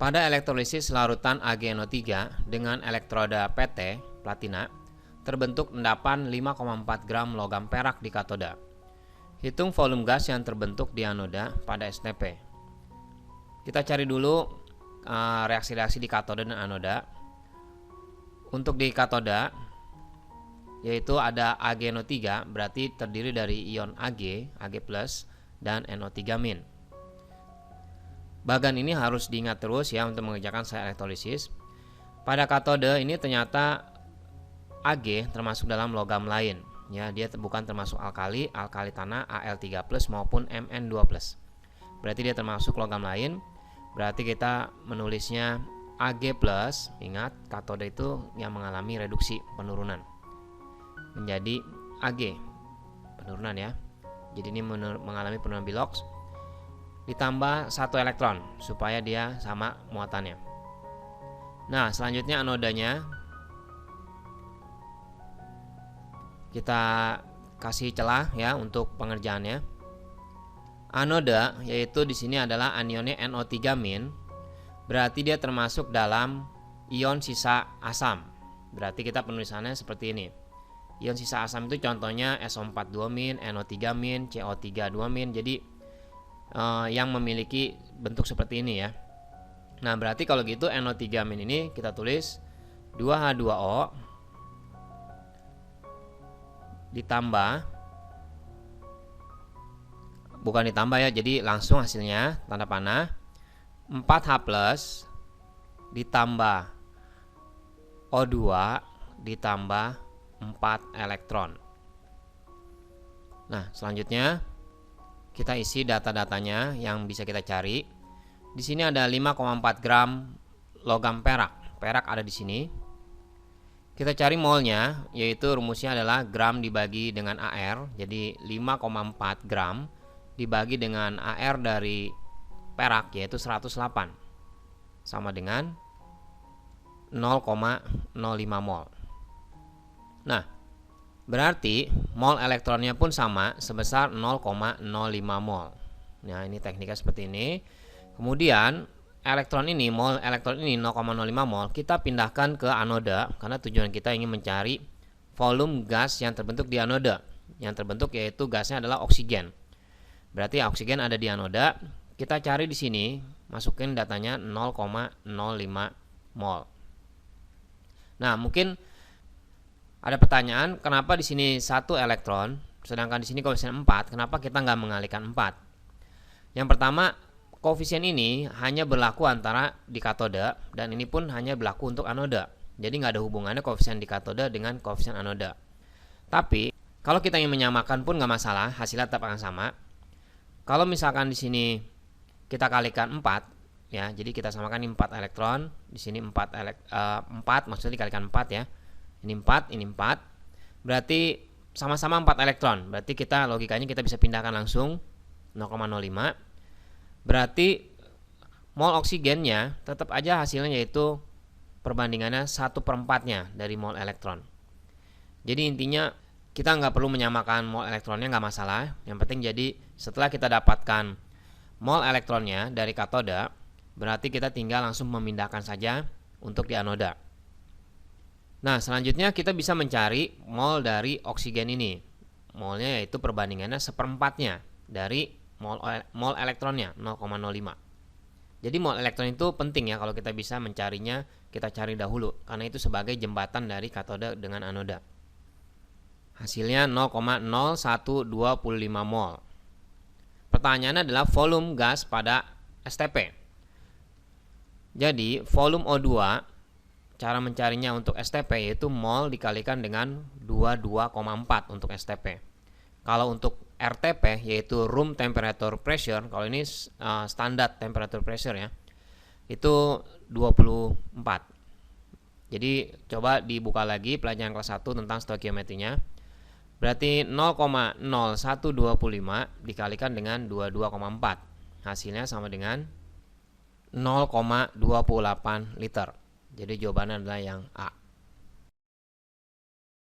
Pada elektrolisis larutan AgNO3 dengan elektroda PT, platina, terbentuk endapan 5,4 gram logam perak di katoda. Hitung volume gas yang terbentuk di anoda pada STP. Kita cari dulu reaksi-reaksi di katoda dan anoda. Untuk di katoda, yaitu ada AgNO3, berarti terdiri dari ion Ag, Ag+, dan NO3-. Bagan ini harus diingat terus ya untuk mengerjakan sel elektrolisis. Pada katode ini ternyata Ag termasuk dalam logam lain. Ya, dia bukan termasuk alkali tanah Al3+ maupun Mn2+. Berarti dia termasuk logam lain. Berarti kita menulisnya Ag+, ingat katode itu yang mengalami reduksi penurunan menjadi Ag, penurunan ya. Jadi ini mengalami penurunan bilox ditambah 1 elektron supaya dia sama muatannya. Nah, selanjutnya anodanya kita kasih celah ya untuk pengerjaannya. Anoda yaitu di sini adalah anionnya NO3-, berarti dia termasuk dalam ion sisa asam. Berarti kita penulisannya seperti ini. Ion sisa asam itu contohnya SO4-, NO3-, CO3-. Jadi yang memiliki bentuk seperti ini ya. Nah, berarti kalau gitu NO3- ini kita tulis 2H2O ditambah, bukan ditambah ya, jadi langsung hasilnya tanda panah 4H+ ditambah O2 ditambah 4 elektron. Nah, selanjutnya kita isi data-datanya yang bisa kita cari. Di sini ada 5,4 gram logam perak. Perak ada di sini. Kita cari molnya, yaitu rumusnya adalah gram dibagi dengan AR. Jadi 5,4 gram dibagi dengan AR dari perak, yaitu 108, sama dengan 0,05 mol. Nah, berarti mol elektronnya pun sama sebesar 0,05 mol. Nah, ini tekniknya seperti ini. Kemudian mol elektron ini 0,05 mol kita pindahkan ke anoda karena tujuan kita ingin mencari volume gas yang terbentuk di anoda. Yang terbentuk yaitu gasnya adalah oksigen. Berarti oksigen ada di anoda. Kita cari di sini, masukin datanya 0,05 mol. Nah, mungkin ada pertanyaan, kenapa di sini 1 elektron, sedangkan di sini koefisien 4, kenapa kita nggak mengalihkan 4? Yang pertama, koefisien ini hanya berlaku antara di katoda, dan ini pun hanya berlaku untuk anoda. Jadi nggak ada hubungannya koefisien di katoda dengan koefisien anoda. Tapi, kalau kita ingin menyamakan pun nggak masalah, hasilnya tetap akan sama. Kalau misalkan di sini kita kalikan 4, ya, jadi kita samakan ini 4 elektron, di sini 4 maksudnya dikalikan 4 ya. Ini 4, ini 4. Berarti sama-sama 4 elektron. Berarti logikanya kita bisa pindahkan langsung 0,05. Berarti mol oksigennya tetap aja hasilnya yaitu perbandingannya 1/4-nya dari mol elektron. Jadi intinya kita nggak perlu menyamakan mol elektronnya, nggak masalah. Yang penting jadi setelah kita dapatkan mol elektronnya dari katoda, berarti kita tinggal langsung memindahkan saja untuk di anoda. Nah, selanjutnya kita bisa mencari mol dari oksigen ini. Molnya yaitu perbandingannya 1/4-nya dari mol elektronnya 0,05. Jadi mol elektron itu penting ya, kalau kita bisa mencarinya, kita cari dahulu karena itu sebagai jembatan dari katoda dengan anoda. Hasilnya 0,0125 mol. Pertanyaannya adalah volume gas pada STP. Jadi volume O2, cara mencarinya untuk STP yaitu mol dikalikan dengan 22,4 untuk STP. Kalau untuk RTP yaitu room temperature pressure, kalau ini standar temperature pressure ya, itu 24. Jadi coba dibuka lagi pelajaran kelas 1 tentang stoikiometrinya. Berarti 0,0125 dikalikan dengan 22,4. Hasilnya sama dengan 0,28 liter. Jadi jawabannya adalah yang A.